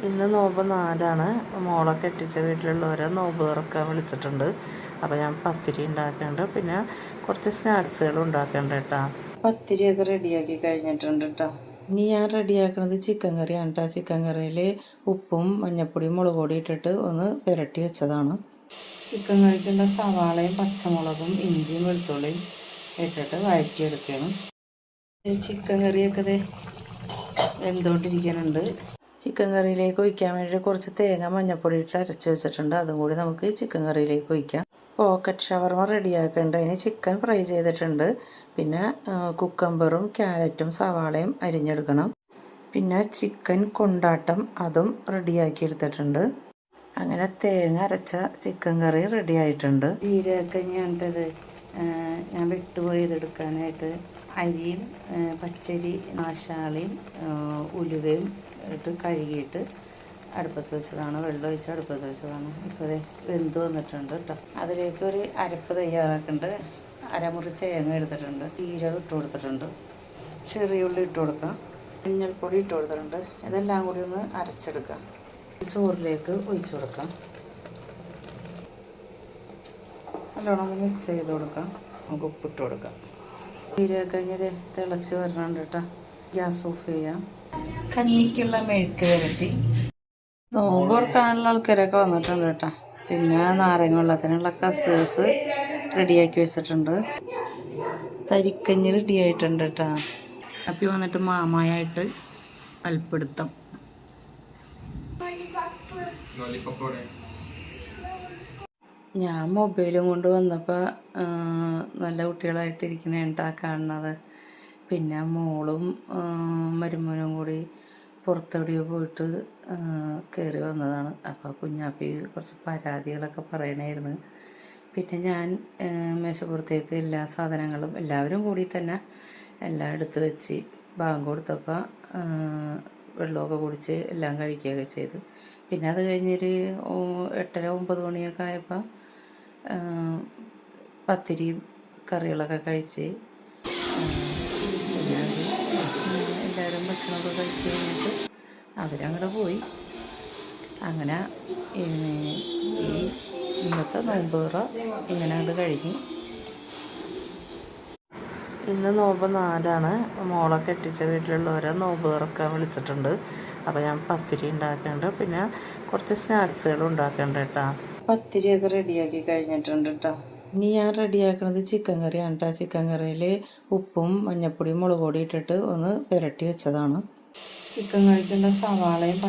ഇന്ന് നോമ്പ് 4 മോളെ കെട്ടിച്ച വീട്ടിലുള്ളവരെ നോമ്പ് തുറക്കാൻ വിളിച്ചിട്ടുണ്ട്. അപ്പോൾ ഞാൻ പത്തിരി ഉണ്ടാക്കുന്നുണ്ട്, പിന്നെ കുറച്ച് സ്നാക്സുകൾ ഉണ്ടാക്കുന്നുണ്ട് കേട്ടോ. പത്തിരിയൊക്കെ റെഡിയാക്കി കഴിഞ്ഞിട്ടുണ്ട് കേട്ടോ. ഇനി ഞാൻ റെഡിയാക്കുന്നത് ചിക്കൻ കറിയാണ് കേട്ടോ. ചിക്കൻ കറിയിൽ ഉപ്പും മഞ്ഞൾപ്പൊടിയും മുളക് പൊടി ഇട്ടിട്ട് ഒന്ന് പുരട്ടി വെച്ചതാണ്. ചിക്കൻ കറിക്കുള്ള സവാളയും പച്ചമുളകും ഇഞ്ചിയും വെളുത്തുള്ളിയും ഇട്ടിട്ട് വഴറ്റിയെടുക്കണം. ചിക്കൻ കറിയൊക്കെ വെന്തുകൊണ്ടിരിക്കുന്നുണ്ട്. ചിക്കൻ കറിയിലേക്ക് ഒഴിക്കാൻ വേണ്ടി കുറച്ച് തേങ്ങ മഞ്ഞൾപ്പൊടി ഇട്ട് അരച്ച് വെച്ചിട്ടുണ്ട്. അതും കൂടി നമുക്ക് ചിക്കൻ കറിയിലേക്ക് ഒഴിക്കാം. പോക്കറ്റ് ഷവർമ റെഡിയാക്കുന്നുണ്ട്. അതിന് ചിക്കൻ ഫ്രൈ ചെയ്തിട്ടുണ്ട്. പിന്നെ കുക്കമ്പറും ക്യാരറ്റും സവാളയും അരിഞ്ഞെടുക്കണം. പിന്നെ ചിക്കൻ കൊണ്ടാട്ടം അതും റെഡിയാക്കി എടുത്തിട്ടുണ്ട്. അങ്ങനെ തേങ്ങ അരച്ച ചിക്കൻ കറി റെഡി ആയിട്ടുണ്ട്. ജീരകക്കഞ്ഞിയാണിട്ടത്. ഞാൻ വിട്ടുപോയി ഇതെടുക്കാനായിട്ട്. അരിയും പച്ചരി നാശാളിയും ഉലുവയും ഇട്ട് കഴുകിയിട്ട് അടുപ്പത്ത് വെച്ചതാണ്. വെള്ളം ഒഴിച്ച് അടുപ്പത്ത് വെച്ചതാണ്. ഇപ്പോൾ വെന്ത് വന്നിട്ടുണ്ട് കേട്ടോ. അതിലേക്ക് ഒരു അരപ്പ് തയ്യാറാക്കുന്നുണ്ട്. അരമുറി തേങ്ങ എടുത്തിട്ടുണ്ട്. ജീരകം ഇട്ട് കൊടുത്തിട്ടുണ്ട്. ചെറിയ ഉള്ളി ഇട്ട് കൊടുക്കാം. മഞ്ഞൾപ്പൊടി ഇട്ട് കൊടുത്തിട്ടുണ്ട്. ഇതെല്ലാം കൂടി ഒന്ന് അരച്ചെടുക്കാം. ചോറിലേക്ക് ഒഴിച്ചു കൊടുക്കാം. നല്ലോണം ഒന്ന് മിക്സ് ചെയ്ത് കൊടുക്കാം. നമുക്ക് ഉപ്പിട്ട് കൊടുക്കാം. ജീരകക്കഞ്ഞി തിളച്ച് വരണുണ്ട് കേട്ടോ. ഗ്യാസ് ഓഫ് ചെയ്യാം. കഞ്ഞിക്കുള്ള മെഴുക്ക് വരട്ടി. നോമ്പ് തുറക്കാനുള്ള ആൾക്കാരൊക്കെ വന്നിട്ടുണ്ട് കേട്ടോ. പിന്നെ നാരങ്ങ വെള്ളത്തിനുള്ള കസേഴ്സ് റെഡിയാക്കി വെച്ചിട്ടുണ്ട്. തരിക്കഞ്ഞി റെഡി ആയിട്ടുണ്ട് കേട്ടോ. അപ്പി വന്നിട്ട് മാമായായിട്ട് അൽപ്പെടുത്തം. ഞാൻ മൊബൈലും കൊണ്ട് വന്നപ്പോൾ നല്ല കുട്ടികളായിട്ടിരിക്കണ കേട്ടോ കാണുന്നത്. പിന്നെ മോളും മരുമോനും കൂടി പുറത്തെവിടെയോ പോയിട്ട് കയറി വന്നതാണ്. അപ്പോൾ കുഞ്ഞാപ്പി കുറച്ച് പരാതികളൊക്കെ പറയണമായിരുന്നു. പിന്നെ ഞാൻ മേശപ്പുറത്തേക്ക് എല്ലാ സാധനങ്ങളും എല്ലാവരും കൂടി തന്നെ എല്ലാം എടുത്ത് വെച്ച് ബാങ്ക് കൊടുത്തപ്പോൾ വെള്ളമൊക്കെ കുടിച്ച് എല്ലാം കഴിക്കുകയൊക്കെ ചെയ്തു. പിന്നെ അത് കഴിഞ്ഞൊരു 8-9 മണിയൊക്കെ ആയപ്പോൾ പത്തിരിയും കറികളൊക്കെ കഴിച്ച് എല്ലാവരും ഭക്ഷണമൊക്കെ കഴിച്ച് കഴിഞ്ഞിട്ട് അവരങ്ങോട്ട് പോയി. അങ്ങനെ ഈ ഇന്നത്തെ നോമ്പ് തുറ ഇങ്ങനെ അങ്ങോട്ട് കഴിഞ്ഞു. ഇന്ന് നോമ്പ് 4 മോളെ കെട്ടിച്ച വീട്ടിലുള്ളവരെ നോമ്പ് തുറക്കാൻ വിളിച്ചിട്ടുണ്ട്. അപ്പോൾ ഞാൻ പത്തിരി ഉണ്ടാക്കുന്നുണ്ട്, പിന്നെ കുറച്ച് സ്നാക്സുകൾ ഉണ്ടാക്കുന്നുണ്ട് കേട്ടോ. പത്തിരിയൊക്കെ റെഡിയാക്കി കഴിഞ്ഞിട്ടുണ്ട് കേട്ടോ. ഇനി ഞാൻ റെഡിയാക്കുന്നത് ചിക്കൻ കറിയാണ് കേട്ടോ. ചിക്കൻ കറിയിൽ ഉപ്പും മഞ്ഞൾപ്പൊടിയും മുളക് പൊടി ഇട്ടിട്ട് ഒന്ന് പുരട്ടി വെച്ചതാണ്. ചിക്കൻ കറിക്കുള്ള സവാളയും